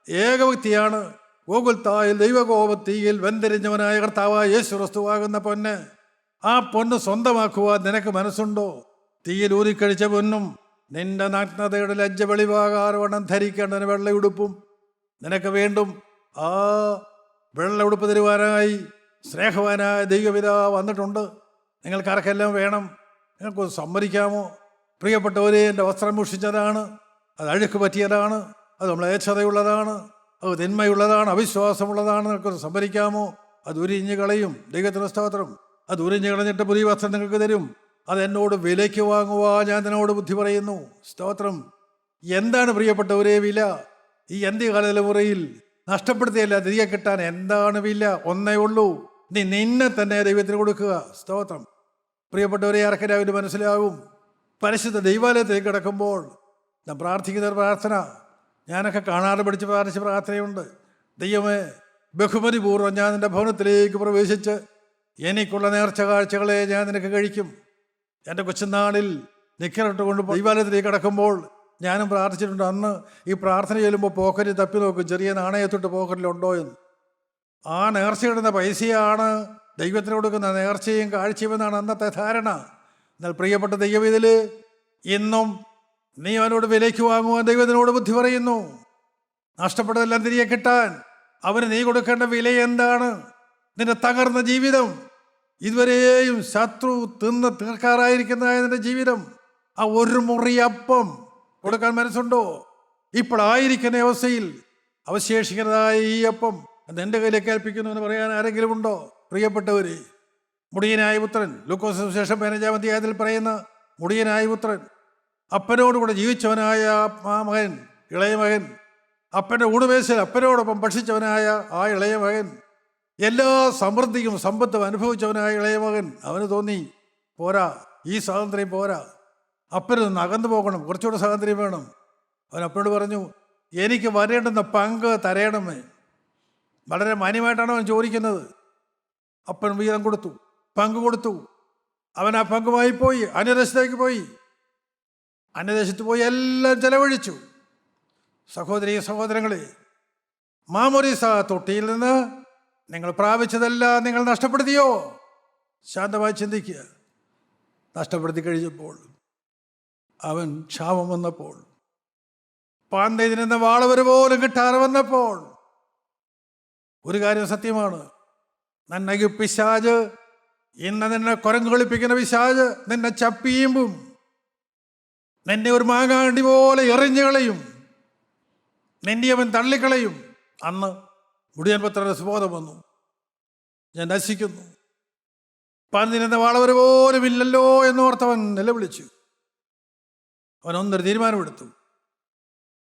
ഏകവ്യക്തിയാണ്. ഗോകുൽത്തായിൽ ദൈവകോപത്തീയിൽ വെന്തിരിഞ്ഞവനായ കർത്താവായ യേശു ക്രിസ്തുവാകുന്ന പൊന്ന്. ആ പൊന്ന് സ്വന്തമാക്കുവാൻ നിനക്ക് മനസ്സുണ്ടോ? തീയിൽ ഊതിക്കഴിച്ച പൊന്നും നിന്റെ നഗ്നതയുടെ ലജ്ജ വെളിവാകാതെ വണ്ണം ധരിക്കേണ്ടതിന് വെള്ളയുടുപ്പും നിനക്ക് വേണ്ടും. ആ വെള്ളയുടുപ്പ് തരുവാനായി സ്നേഹവാനായ ദൈവപിതാവ് വന്നിട്ടുണ്ട്. നിങ്ങൾക്കാർക്കെല്ലാം വേണം? നിങ്ങൾക്കൊന്ന് സമ്മതിക്കാമോ? പ്രിയപ്പെട്ടവരെ, എൻ്റെ വസ്ത്രം മുഷിച്ചതാണ്, അത് അഴുക്ക് പറ്റിയതാണ്, അത് മ്ലേച്ഛതയുള്ളതാണ്, അത് തിന്മയുള്ളതാണ്, അവിശ്വാസമുള്ളതാണ്. നിങ്ങൾക്കൊന്ന് സമ്മതിക്കാമോ? അത് ഉരിഞ്ഞു കളയും. ദൈവത്തിന് സ്തോത്രം. അത് ഉരിഞ്ഞു കളഞ്ഞിട്ട് പുതിയ വസ്ത്രം നിങ്ങൾക്ക് തരും. അതെന്നോട് വിലയ്ക്ക് വാങ്ങുവാൻ ഞാൻ നിന്നോട് ബുദ്ധി പറയുന്നു. സ്തോത്രം. എന്താണ് പ്രിയപ്പെട്ടവരെ വില? ഈ അന്ത്യകാല തലമുറയിൽ നഷ്ടപ്പെടുത്തിയല്ല തിരികെ കിട്ടാൻ എന്താണ് വില? ഒന്നേ ഉള്ളൂ, നീ നിന്നെ തന്നെ ദൈവത്തിന് കൊടുക്കുക. സ്തോത്രം. പ്രിയപ്പെട്ടവരെ, ആർക്കരാവിന് മനസ്സിലാവും? പരിശുദ്ധ ദൈവാലയത്തിലേക്ക് കിടക്കുമ്പോൾ നാം പ്രാർത്ഥിക്കുന്ന ഒരു പ്രാർത്ഥന ഞാനൊക്കെ കാണാതെ പഠിച്ച് പ്രാർത്ഥിച്ച പ്രാർത്ഥനയുണ്ട്. ദൈവമേ, ബഹുമതിപൂർവ്വം ഞാൻ നിൻ്റെ ഭവനത്തിലേക്ക് പ്രവേശിച്ച് എനിക്കുള്ള നേർച്ച കാഴ്ചകളെ ഞാൻ നിനക്ക് കഴിക്കും. എൻ്റെ കൊച്ചുനാളിൽ നിക്കറിട്ട് കൊണ്ട് ദൈവാലയത്തിലേക്ക് കിടക്കുമ്പോൾ ഞാനും പ്രാർത്ഥിച്ചിട്ടുണ്ട്. അന്ന് ഈ പ്രാർത്ഥന ചെല്ലുമ്പോൾ പോക്കറ്റിൽ തപ്പി നോക്കും, ചെറിയ നാണയത്തൊട്ട് പോക്കറ്റിലുണ്ടോ എന്ന്. ആ നേർച്ചയിടുന്ന പൈസയാണ് ദൈവത്തിന് കൊടുക്കുന്ന നേർച്ചയും കാഴ്ചയും എന്നാണ് അന്നത്തെ ധാരണ. എന്നാൽ പ്രിയപ്പെട്ട ദൈവവിതിൽ ഇന്നും നീ അവനോട് വിലയ്ക്ക് വാങ്ങുവാൻ ദൈവത്തിനോട് ബുദ്ധി പറയുന്നു. നഷ്ടപ്പെട്ടതെല്ലാം തിരികെ കിട്ടാൻ അവന് നീ കൊടുക്കേണ്ട വില എന്താണ്? നിന്റെ തകർന്ന ജീവിതം, ഇതുവരെയും ശത്രു തിന്ന് തീർക്കാറായിരിക്കുന്നതായ നിന്റെ ജീവിതം, ആ ഒരു മുറി അപ്പം കൊടുക്കാൻ മനസ്സുണ്ടോ? ഇപ്പോഴായിരിക്കുന്ന അവസ്ഥയിൽ അവശേഷിക്കുന്നതായ ഈ അപ്പം നിന്റെ കയ്യിലേക്ക് ഏൽപ്പിക്കുന്നു എന്ന് പറയാൻ ആരെങ്കിലും ഉണ്ടോ? പ്രിയപ്പെട്ടവര്, മുടിയനായ പുത്രൻ, ലൂക്കോസ് സുവിശേഷം 15-ാം അധ്യായത്തിൽ പറയുന്ന മുടിയനായ പുത്രൻ, അപ്പനോടുകൂടെ ജീവിച്ചവനായ ആ മകൻ, ഇളയ മകൻ, അപ്പൻ്റെ ഊടുമേശയിൽ അപ്പനോടൊപ്പം ഭക്ഷിച്ചവനായ ആ ഇളയ മകൻ, എല്ലാ സമൃദ്ധിയും സമ്പത്തും അനുഭവിച്ചവനായ ഇളയ മകൻ, അവന് തോന്നി പോരാ, ഈ സ്വാതന്ത്ര്യം പോരാ, അപ്പന് നിന്ന് അകന്നു പോകണം, കുറച്ചുകൂടെ സ്വാതന്ത്ര്യം വേണം. അവൻ അപ്പനോട് പറഞ്ഞു, എനിക്ക് വരേണ്ടുന്ന പങ്ക് തരയണമേ. വളരെ മാന്യമായിട്ടാണ് അവൻ ചോദിക്കുന്നത്. അപ്പൻ വീതം കൊടുത്തു, പങ്ക് കൊടുത്തു. അവൻ ആ പങ്കുമായി പോയി, അന്യദേശത്തേക്ക് പോയി. അന്യദേശത്ത് പോയി എല്ലാം ചെലവഴിച്ചു. സഹോദരീ സഹോദരങ്ങളെ, മാമോരീസ തൊട്ടിയിൽ നിന്ന് നിങ്ങൾ പ്രാപിച്ചതെല്ലാം നിങ്ങൾ നഷ്ടപ്പെടുത്തിയോ? ശാന്തമായി ചിന്തിക്കുക. നഷ്ടപ്പെടുത്തി കഴിഞ്ഞപ്പോൾ, അവൻ ക്ഷാമം വന്നപ്പോൾ, പാന്തയിൽ നിന്ന് വാളവര് പോലും കിട്ടാതെ വന്നപ്പോൾ, ഒരു കാര്യം സത്യമാണ്, നന്നകി പിശാജ്, ഇന്ന് നിന്നെ കുരങ്ങ് കളിപ്പിക്കുന്ന പിശാജ് നിന്നെ ചപ്പിയുമ്പും നിന്നെ ഒരു മാങ്ങാണ്ടി പോലെ എറിഞ്ഞു കളയും, നിന്നെ അവൻ തള്ളിക്കളയും. അന്ന് മുടിയൻ പുത്രന്റെ സുബോധം വന്നു, ഞാൻ നശിക്കുന്നു, പാന്തിരുന്ന വാളവര് പോലും ഇല്ലല്ലോ എന്നോർത്തവൻ നിലവിളിച്ചു. അവനൊന്നൊരു തീരുമാനമെടുത്തു.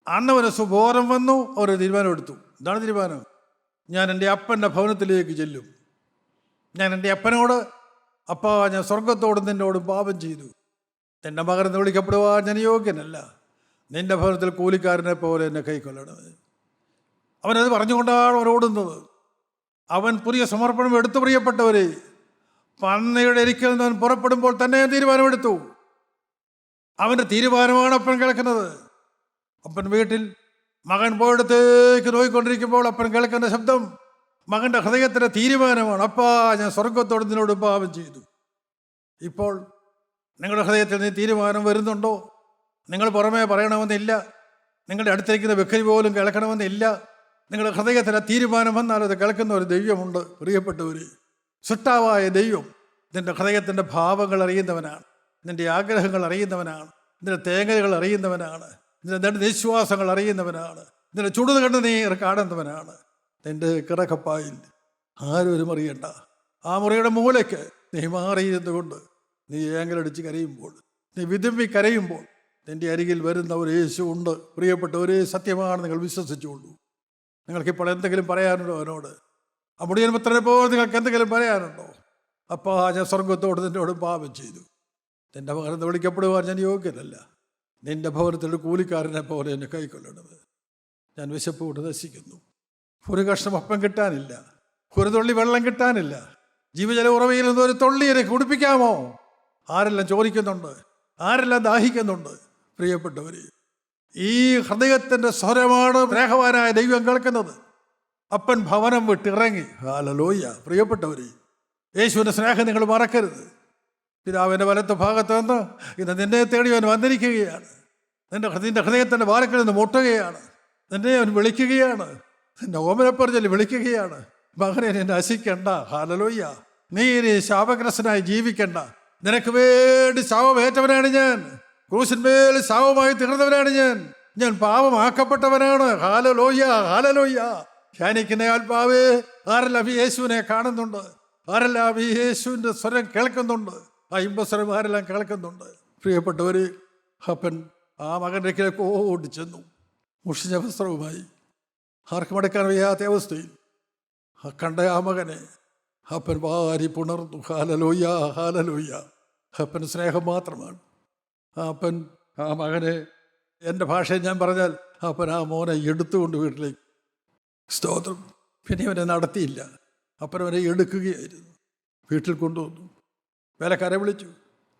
അന്നവന് സുബോധം വന്നു, അവരൊരു തീരുമാനമെടുത്തു. എന്താണ് തീരുമാനം? ഞാൻ എൻ്റെ അപ്പൻ്റെ ഭവനത്തിലേക്ക് ചെല്ലും. ഞാൻ എൻ്റെ അപ്പനോട്, അപ്പാ, ഞാൻ സ്വർഗത്തോടും നിന്നോടും പാപം ചെയ്തു, എൻ്റെ മകനെന്ന് വിളിക്കപ്പെടുവാൻ ഞാൻ യോഗ്യനല്ല, നിന്റെ ഭവനത്തിൽ കൂലിക്കാരനെ പോലെ എന്നെ കൈക്കൊള്ളണമേ. അവനത് പറഞ്ഞുകൊണ്ടാണ് അവരോടുന്നത്. അവൻ പുതിയ സമർപ്പണം എടുത്തു. പ്രിയപ്പെട്ടവരെ, പന്നയുടെ എരിക്കൽ നിന്ന് അവൻ പുറപ്പെടുമ്പോൾ തന്നെ തീരുമാനമെടുത്തു. അവൻ്റെ തീരുമാനമാണ് അപ്പൻ കേൾക്കുന്നത്. അപ്പൻ വീട്ടിൽ മകൻ പോയിടത്തേക്ക് നോയിക്കൊണ്ടിരിക്കുമ്പോൾ അപ്പൻ കേൾക്കുന്ന ശബ്ദം മകൻ്റെ ഹൃദയത്തിൻ്റെ തീരുമാനമാണ്. അപ്പാ, ഞാൻ സ്വർഗത്തോട് നിന്നോട് പാപം ചെയ്തു. ഇപ്പോൾ നിങ്ങളുടെ ഹൃദയത്തിൽ നിന്ന് തീരുമാനം വരുന്നുണ്ടോ? നിങ്ങൾ പുറമേ പറയണമെന്നില്ല, നിങ്ങളുടെ അടുത്തിരിക്കുന്ന വ്യക്തി പോലും കേൾക്കണമെന്നില്ല. നിങ്ങളുടെ ഹൃദയത്തിലെ തീരുമാനം വന്നാൽ അത് കേൾക്കുന്ന ഒരു ദൈവമുണ്ട്. പ്രിയപ്പെട്ടവർ, സൃഷ്ടാവായ ദൈവം നിന്റെ ഹൃദയത്തിൻ്റെ ഭാവങ്ങൾ അറിയുന്നവനാണ്, നിന്റെ ആഗ്രഹങ്ങൾ അറിയുന്നവനാണ്, നിന്റെ തേങ്ങകൾ അറിയുന്നവനാണ്, നിന്റെ നിശ്വാസങ്ങൾ അറിയുന്നവനാണ്, നിന്റെ ചുടുത് കണ്ട് നീ കാണുന്നവനാണ്. നിന്റെ കിടക്കപ്പായിൽ ആരും അറിയണ്ട, ആ മുറിയുടെ മൂലയ്ക്ക് നീ മാറിയിരുന്നുകൊണ്ട് നീ ഏങ്ങലടിച്ച് കരയുമ്പോൾ, നീ വിതുമ്പി കരയുമ്പോൾ നിന്റെ അരികിൽ വരുന്ന ഒരു യേശു ഉണ്ട്. പ്രിയപ്പെട്ടവരെ, സത്യമാണ്, നിങ്ങൾ വിശ്വസിച്ചുകൊള്ളൂ. നിങ്ങൾക്കിപ്പോൾ എന്തെങ്കിലും പറയാനുണ്ടോ അവനോട്? ആ മുടിയൻ പുത്രനെ പോലെ നിങ്ങൾക്ക് എന്തെങ്കിലും പറയാനുണ്ടോ? അപ്പാ, ഞാൻ സ്വർഗത്തോട് നിന്നോട് പാപം ചെയ്തു, നിന്റെ മകനെന്ന് വിളിക്കപ്പെടുവാൻ ഞാൻ യോഗ്യനല്ല, നിന്റെ ഭവനത്തിൽ കൂലിക്കാരനെ പോലെ എന്നെ കൈക്കൊള്ളണത്. ഞാൻ വിശപ്പ് കൊണ്ട് നശിക്കുന്നു, ഒരു കഷ്ണം അപ്പം കിട്ടാനില്ല, ഒരു തുള്ളി വെള്ളം കിട്ടാനില്ല, ജീവജല ഉറവയിൽ നിന്ന് ഒരു തുള്ളി എനിക്ക് കുടിപ്പിക്കാമോ? ആരെല്ലാം ചോദിക്കുന്നുണ്ട്, ആരെല്ലാം ദാഹിക്കുന്നുണ്ട്. പ്രിയപ്പെട്ടവർ, ഈ ഹൃദയത്തിൻ്റെ സ്വരമാണ് സ്നേഹവാനായ ദൈവം കേൾക്കുന്നത്. അപ്പൻ ഭവനം വിട്ടിറങ്ങി. ഹല്ലേലൂയ. പ്രിയപ്പെട്ടവർ, യേശുവിൻ്റെ സ്നേഹം നിങ്ങൾ മറക്കരുത്. പിതാവിൻ്റെ വലത്ത് ഭാഗത്ത് നിന്ന് ഇന്ന് നിന്നെ തേടി അവൻ വന്നിരിക്കുകയാണ്. നിന്റെ ഹൃദയത്തിൻ്റെ വാരക്കിൽ നിന്ന് മുട്ടുകയാണ്, നിന്നെ അവൻ വിളിക്കുകയാണ്, നിന്റെ ഓമനപ്പറഞ്ഞല് വിളിക്കുകയാണ്. മകനെ, നീ നശിക്കണ്ട. ഹല്ലേലൂയ. നീ ഇനി ശാപഗ്രസ്തനായി ജീവിക്കണ്ട. നിനക്ക് വേണ്ടി ശാപമേറ്റവനാണ് ഞാൻ, ക്രൂശിന്മേൽ ശാപമായി തീർന്നവനാണ് ഞാൻ പാപമാക്കപ്പെട്ടവനാണ്. Hallelujah, hallelujah. ധ്യാനിക്കുന്ന ആത്മാവേ, ആരെല്ലാം ഈ യേശുവിനെ കാണുന്നുണ്ട്, ആരെല്ലാം ഈ യേശുവിൻ്റെ സ്വരം കേൾക്കുന്നുണ്ട്, ആ ഇമ്പസ്വരം ആരെല്ലാം കേൾക്കുന്നുണ്ട്. പ്രിയപ്പെട്ടവർ, അപ്പൻ ആ മകൻ്റെ അടുക്കലേക്ക് ഓടി ചെന്നു, മുഷിഞ്ഞ വസ്ത്രവുമായി, ആർക്കും അടക്കാൻ വയ്യാത്ത അവസ്ഥയിൽ കണ്ട ആ മകനെ അപ്പൻ വാരി പുണർന്നു. Hallelujah, hallelujah. അപ്പൻ സ്നേഹം മാത്രമാണ്. അപ്പൻ ആ മകനെ, എൻ്റെ ഭാഷയിൽ ഞാൻ പറഞ്ഞാൽ, അപ്പൻ ആ മോനെ എടുത്തുകൊണ്ട് വീട്ടിലേക്ക്. സ്തോത്രം. പിന്നെ അവനെ നടത്തിയില്ല, അപ്പൻ അവനെ എടുക്കുകയായിരുന്നു, വീട്ടിൽ കൊണ്ടുവന്നു, വേലക്കാരെ വിളിച്ചു.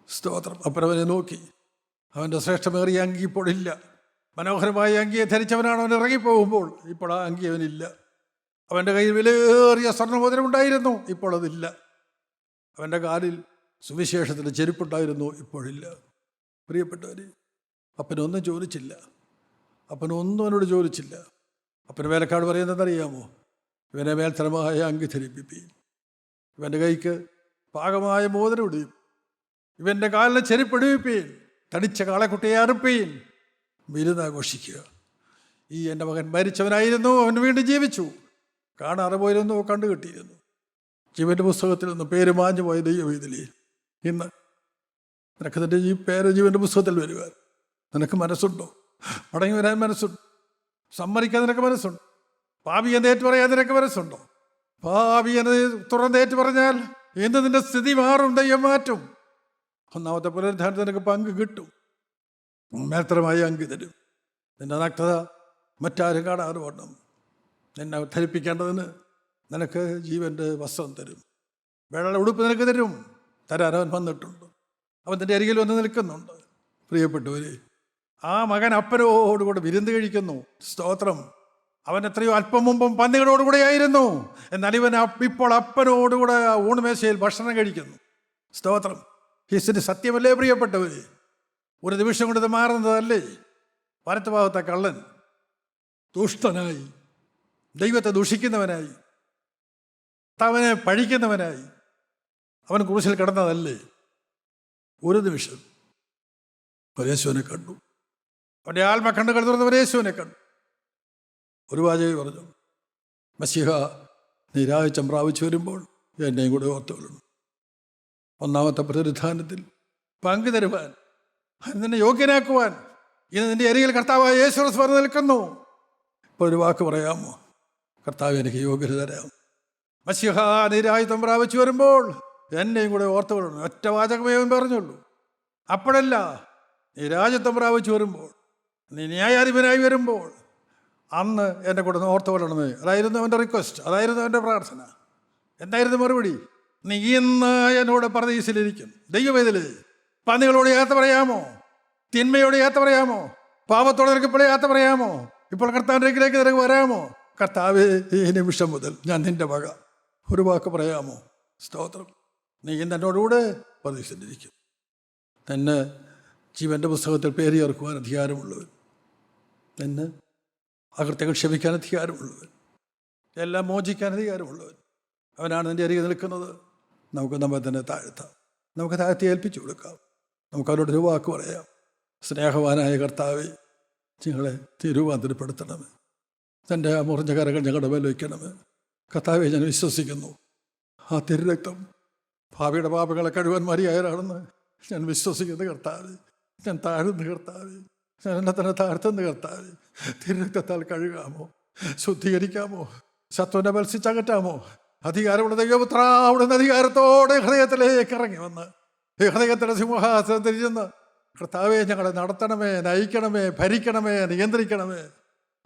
സ്തോത്രം. അപ്പൻ അവനെ നോക്കി. അവൻ്റെ ശ്രേഷ്ഠമേറിയ അങ്കി ഇപ്പോഴില്ല. മനോഹരമായ അങ്കിയെ ധരിച്ചവനാണ് അവൻ ഇറങ്ങിപ്പോകുമ്പോൾ. ഇപ്പോൾ ആ അങ്കി അവനില്ല. അവൻ്റെ കയ്യിൽ വിലയേറിയ സ്വർണ്ണമോതിരം ഉണ്ടായിരുന്നു, ഇപ്പോൾ അതില്ല. അവൻ്റെ കാലിൽ സുവിശേഷത്തിൻ്റെ ചെരുപ്പുണ്ടായിരുന്നു, ഇപ്പോഴില്ല. പ്രിയപ്പെട്ടവർ, അപ്പനൊന്നും ചോദിച്ചില്ല, അപ്പനൊന്നും അവനോട് ചോദിച്ചില്ല. അപ്പന് വേലക്കാട് പറയുന്നതെന്നറിയാമോ? ഇവനെ മേൽത്തരമായ അങ്കി ധരിപ്പിപ്പീൻ, ഇവൻ്റെ കൈക്ക് പാകമായ മോതിരം ഇടുകയും, ഇവൻ്റെ കാലിന് ചെരുപ്പിടിവിപ്പീൻ, തടിച്ച കാളക്കുട്ടിയെ അറുപ്പീൻ, വിരുന്നാഘോഷിക്കുക. ഈ എൻ്റെ മകൻ മരിച്ചവനായിരുന്നു, അവൻ വീണ്ടും ജീവിച്ചു, കാണാതെ പോയിരുന്നു, കണ്ടു കിട്ടിയിരുന്നു. ജീവൻ്റെ പുസ്തകത്തിൽ നിന്ന് പേര് മാഞ്ഞു പോയ ദൈവവേദിലേ, ഇന്ന് നിനക്ക് നിൻ്റെ ഈ പേര് ജീവൻ്റെ പുസ്തകത്തിൽ വരുവാൻ നിനക്ക് മനസ്സുണ്ടോ? മടങ്ങി വരാൻ മനസ്സുണ്ടോ? സമ്മതിക്കാൻ നിനക്ക് മനസ്സുണ്ടോ? പാപി എന്ന് ഏറ്റു പറയാൻ നിനക്ക് മനസ്സുണ്ടോ? പാപി എന്ന് തുറന്നേറ്റ് പറഞ്ഞാൽ എന്ത് നിന്റെ സ്ഥിതി മാറും, ദൈവം മാറ്റും. ഒന്നാമത്തെ പുനരുദ്ധാനത്തിൽ നിനക്ക് പങ്ക് കിട്ടും, മേത്രമായി അങ്കി തരും. നിന്റെ നഗ്നത മറ്റാരും കാണാതെ വണ്ണം നിന്നെ ധരിപ്പിക്കേണ്ടതിന് നിനക്ക് ജീവൻ്റെ വസ്ത്രം തരും, വെള്ള ഉടുപ്പ് നിനക്ക് തരും. തരാൻ അവൻ വന്നിട്ടുണ്ട്, അവൻ നിൻ്റെ അരികിൽ വന്ന് നിൽക്കുന്നുണ്ട്. പ്രിയപ്പെട്ടവരെ, ആ മകൻ അപ്പനോടുകൂടെ വിരുന്ന് കഴിക്കുന്നു. സ്തോത്രം. അവൻ എത്രയോ അല്പം മുമ്പും പന്നികളോടുകൂടെ ആയിരുന്നു, എന്നാൽ ഇവൻ ഇപ്പോൾ അപ്പനോടുകൂടെ ഊണുമേശയിൽ ഭക്ഷണം കഴിക്കുന്നു. സ്തോത്രം. ഹിസിന് സത്യമല്ലേ പ്രിയപ്പെട്ടവർ? ഒരു നിമിഷം കൊണ്ട് ഇത് മാറുന്നതല്ലേ? വലത്ത് ഭാഗത്തെ കള്ളൻ ദുഷ്ടനായി, ദൈവത്തെ ദൂഷിക്കുന്നവനായി, അവനെ പഴിക്കുന്നവനായി അവൻ ക്രൂശിൽ കിടന്നതല്ലേ? ഒരു നിമിഷം യേശുവിനെ കണ്ടു. അവൻ്റെ ആത്മ കണ്ണുകൾ തുറന്നവർ യേശുവിനെ കണ്ടു. ഒരു വാചകം പറഞ്ഞു, മശീഹ നീ രാജ്യം പ്രാപിച്ചു വരുമ്പോൾ എന്നെയും കൂടെ ഓർത്തുകൊള്ളണം. ഒന്നാമത്തെ പുനരുദ്ധാനത്തിൽ പങ്കു തരുവാൻ, നിന്നെ യോഗ്യനാക്കുവാൻ ഇന്ന് നിന്റെ അരികിൽ കർത്താവായ യേശു ക്രിസ്തു നിൽക്കുന്നു. ഇപ്പോൾ ഒരു വാക്ക് പറയാമോ? കർത്താവ് എനിക്ക് യോഗ്യത തരാം. മശീഹ നീ രാജ്യം പ്രാപിച്ചു വരുമ്പോൾ എന്നെയും കൂടെ ഓർത്തുകൊള്ളണം. ഒറ്റ വാചകമേ അവൻ പറഞ്ഞുള്ളൂ. അപ്പോഴല്ല, നീ രാജ്യത്വം പ്രാപിച്ചു വരുമ്പോൾ, നീ ന്യായാധിപനായി വരുമ്പോൾ അന്ന് എന്നെ കൂടെ ഓർത്തുകൊള്ളണമേ. അതായിരുന്നു അവൻ്റെ റിക്വസ്റ്റ്, അതായിരുന്നു അവൻ്റെ പ്രാർത്ഥന. എന്തായിരുന്നു മറുപടി? നീ ഇന്ന് എന്നോട് പരദീസിലിരിക്കും. ദൈവവേദിലേ, പന്നികളോട് യാത്ര പറയാമോ? തിന്മയോട് യാത്ര പറയാമോ? പാപത്തോടെ നിനക്ക് ഇപ്പോൾ യാത്ര പറയാമോ? ഇപ്പോൾ കർത്താവിൻ്റെ അരികിലേക്ക് നിനക്ക് വരാമോ? കർത്താവേ, ഈ നിമിഷം മുതൽ ഞാൻ നിൻ്റെ വക. ഒരു വാക്ക് പറയാമോ? സ്തോത്രം. നീ ഇന്ന് എന്നോടുകൂടെ പരദീസിലിരിക്കും. തന്നെ ജീവൻ്റെ പുസ്തകത്തിൽ പേര് ചേർക്കുവാൻ അധികാരമുള്ളവൻ, തന്നെ അകൃത്യങ്ങൾ ക്ഷമിക്കാൻ അധികാരമുള്ളവൻ, എല്ലാം മോചിക്കാൻ അധികാരമുള്ളവൻ അവനാണ് നിൻ്റെ അരികെ നിൽക്കുന്നത്. നമുക്ക് നമ്മെ തന്നെ താഴ്ത്താം, നമുക്ക് താഴ്ത്തി ഏൽപ്പിച്ചു കൊടുക്കാം. നമുക്ക് അവരോടൊരു വാക്ക് പറയാം. സ്നേഹവാനായ കർത്താവേ, ഞങ്ങളെ രൂപാന്തരപ്പെടുത്തണമേ. തൻ്റെ ആ മുറിഞ്ഞ കരകൾ ഞങ്ങളുടെ മേൽ വയ്ക്കണമേ. കർത്താവെ, ഞാൻ വിശ്വസിക്കുന്നു ആ തിരുരക്തം ഭാവിയുടെ പാപങ്ങളെ കഴുകാൻ മതിയായവരാണെന്ന് ഞാൻ വിശ്വസിക്കുന്നു. കർത്താവെ, ഞാൻ താഴ്ന്നു കർത്താവെ, ഞാൻ എന്നെ തന്നെ താഴ്ത്തുന്ന കർത്താവെ. തിരുരക്തത്താൽ കഴുകാമോ, ശുദ്ധീകരിക്കാമോ, ശത്രുവിനെ മത്സിച്ചകറ്റാമോ? അധികാരമുള്ള ദൈവപുത്ര, അവിടുന്ന് അധികാരത്തോടെ ഹൃദയത്തിലേക്ക് ഇറങ്ങി വന്ന് ഹൃദയത്തിൻ്റെ സിംഹാസനം തിരിച്ചെന്ന് കർത്താവെ ഞങ്ങളെ നടത്തണമേ, നയിക്കണമേ, ഭരിക്കണമേ, നിയന്ത്രിക്കണമേ.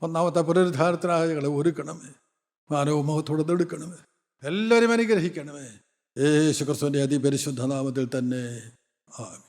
ഒന്നാമത്തെ പുനരുദ്ധാനത്തിനായി ഞങ്ങളെ ഒരുക്കണമേ, മാനവ മുഖത്തോടെ എടുക്കണമേ. എല്ലാവരും അനുഗ്രഹിക്കണമേ. യേശു ക്രിസ്തുവിൻ്റെ അതിപരിശുദ്ധ നാമത്തിൽ തന്നെ ആമേൻ.